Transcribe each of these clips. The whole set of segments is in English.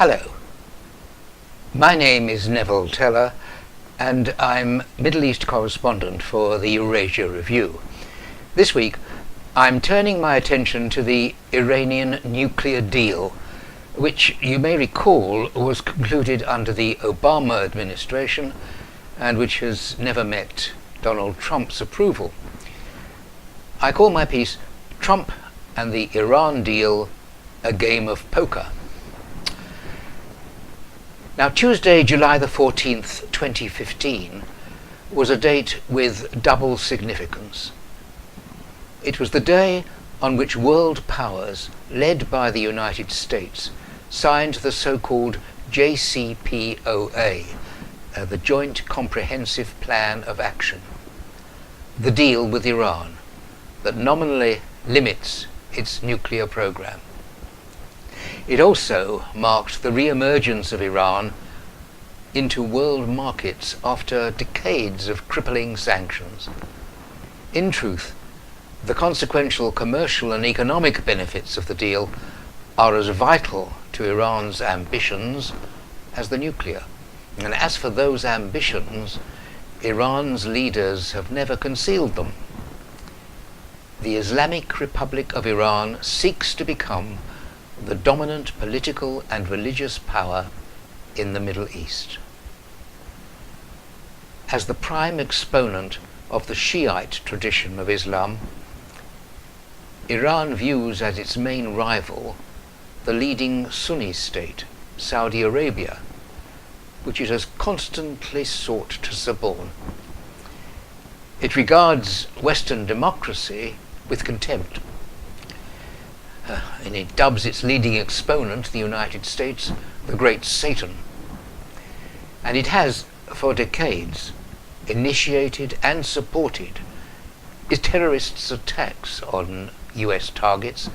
Hello, my name is Neville Teller and I'm Middle East Correspondent for the Eurasia Review. This week I'm turning my attention to the Iranian nuclear deal, which you may recall was concluded under the Obama administration and which has never met Donald Trump's approval. I call my piece Trump and the Iran Deal, a Game of Poker. Now, Tuesday, July the 14th, 2015, was a date with double significance. It was the day on which world powers, led by the United States, signed the so-called JCPOA, the Joint Comprehensive Plan of Action, the deal with Iran that nominally limits its nuclear program. It also marked the re-emergence of Iran into world markets after decades of crippling sanctions. In truth, the consequential commercial and economic benefits of the deal are as vital to Iran's ambitions as the nuclear. And as for those ambitions, Iran's leaders have never concealed them. The Islamic Republic of Iran seeks to become the dominant political and religious power in the Middle East. As the prime exponent of the Shiite tradition of Islam, Iran views as its main rival the leading Sunni state, Saudi Arabia, which it has constantly sought to suborn. It regards Western democracy with contempt, and it dubs its leading exponent, the United States, the Great Satan. And it has, for decades, initiated and supported terrorists' attacks on US targets,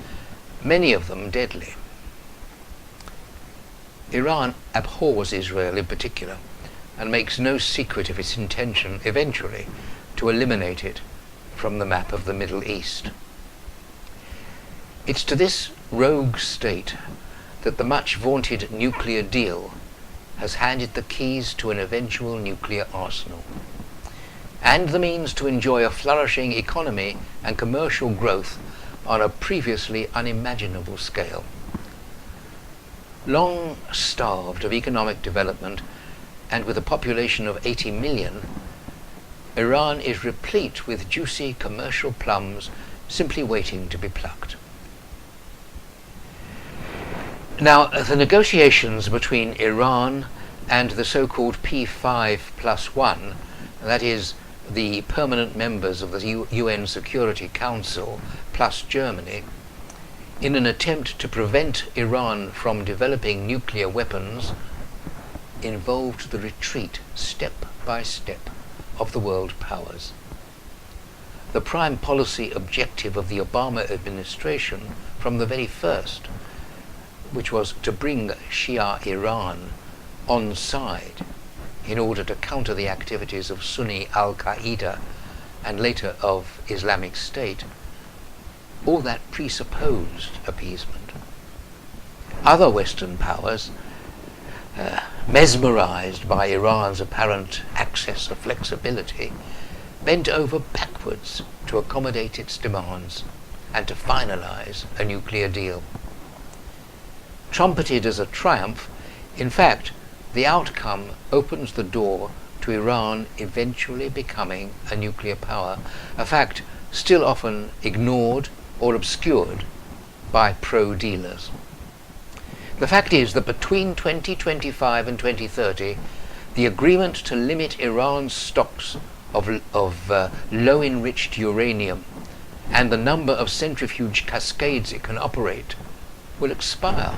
many of them deadly. Iran abhors Israel in particular, and makes no secret of its intention eventually to eliminate it from the map of the Middle East. It's to this rogue state that the much vaunted nuclear deal has handed the keys to an eventual nuclear arsenal, and the means to enjoy a flourishing economy and commercial growth on a previously unimaginable scale. Long starved of economic development, and with a population of 80 million, Iran is replete with juicy commercial plums simply waiting to be plucked. Now, the negotiations between Iran and the so-called P5+1, that is, the permanent members of the UN Security Council plus Germany, in an attempt to prevent Iran from developing nuclear weapons, involved the retreat, step by step, of the world powers. The prime policy objective of the Obama administration from the very first, which was to bring Shia Iran on side in order to counter the activities of Sunni al-Qaeda and later of Islamic State, all that presupposed appeasement. Other Western powers, mesmerized by Iran's apparent access of flexibility, bent over backwards to accommodate its demands and to finalize a nuclear deal. Trumpeted as a triumph, in fact, the outcome opens the door to Iran eventually becoming a nuclear power, a fact still often ignored or obscured by pro-dealers. The fact is that between 2025 and 2030, the agreement to limit Iran's stocks of low-enriched uranium and the number of centrifuge cascades it can operate will expire,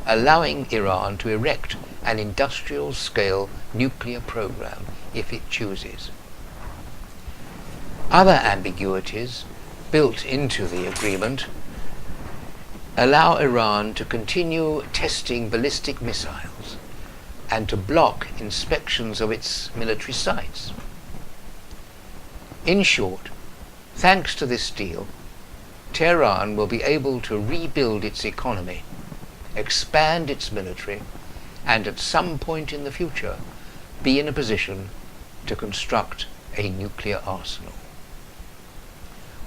allowing Iran to erect an industrial-scale nuclear program if it chooses. Other ambiguities built into the agreement allow Iran to continue testing ballistic missiles and to block inspections of its military sites. In short, thanks to this deal, Tehran will be able to rebuild its economy, expand its military, and at some point in the future be in a position to construct a nuclear arsenal.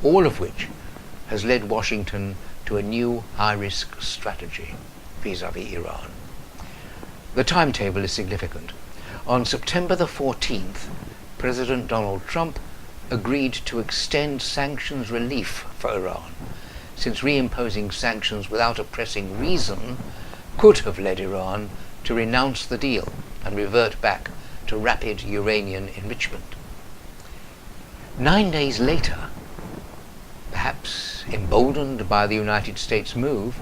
All of which has led Washington to a new high-risk strategy vis-à-vis Iran. The timetable is significant. On September the 14th, President Donald Trump agreed to extend sanctions relief for Iran, since reimposing sanctions without a pressing reason could have led Iran to renounce the deal and revert back to rapid uranium enrichment. 9 days later, perhaps emboldened by the United States' move,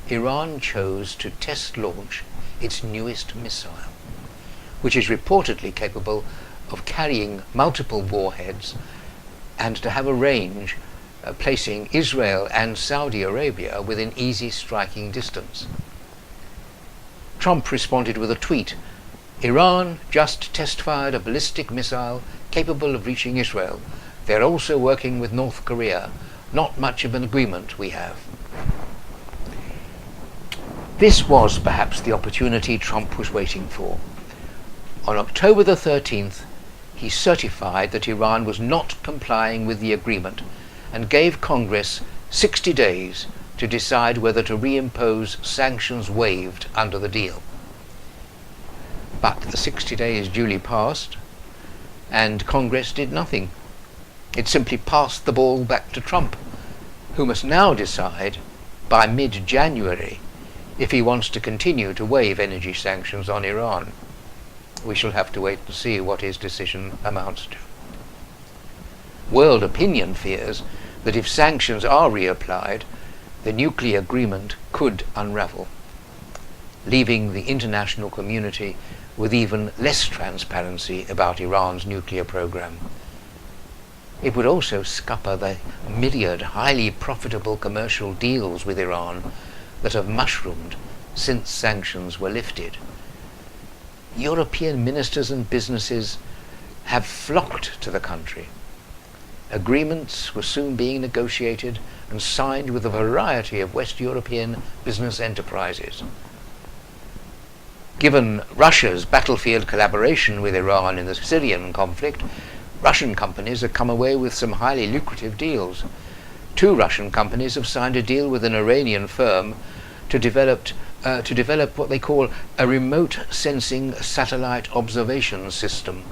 Iran chose to test launch its newest missile, which is reportedly capable of carrying multiple warheads and to have a range placing Israel and Saudi Arabia within easy striking distance. Trump responded with a tweet: "Iran just test-fired a ballistic missile capable of reaching Israel. They're also working with North Korea. Not much of an agreement we have." This was perhaps the opportunity Trump was waiting for. On October the 13th, he certified that Iran was not complying with the agreement and gave Congress 60 days to decide whether to reimpose sanctions waived under the deal. But the 60 days duly passed, and Congress did nothing. It simply passed the ball back to Trump, who must now decide by mid-January if he wants to continue to waive energy sanctions on Iran. We shall have to wait and see what his decision amounts to. World opinion fears that if sanctions are reapplied, the nuclear agreement could unravel, leaving the international community with even less transparency about Iran's nuclear program. It would also scupper the myriad highly profitable commercial deals with Iran that have mushroomed since sanctions were lifted. European ministers and businesses have flocked to the country. Agreements were soon being negotiated and signed with a variety of West European business enterprises. Given Russia's battlefield collaboration with Iran in the Syrian conflict, Russian companies have come away with some highly lucrative deals. 2 Russian companies have signed a deal with an Iranian firm to develop what they call a remote sensing satellite observation system.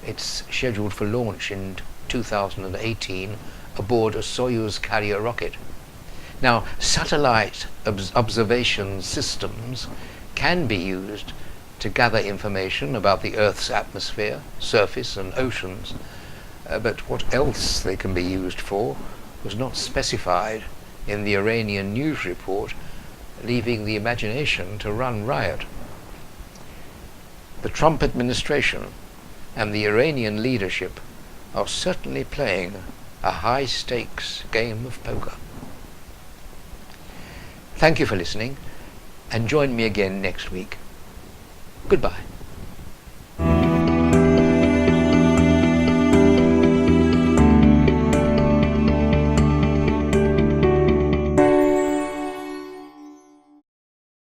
It's scheduled for launch in 2018 aboard a Soyuz carrier rocket. Now, satellite observation systems can be used to gather information about the Earth's atmosphere, surface and oceans, but what else they can be used for was not specified in the Iranian news report, leaving the imagination to run riot. The Trump administration and the Iranian leadership are certainly playing a high-stakes game of poker. Thank you for listening, and join me again next week. Goodbye.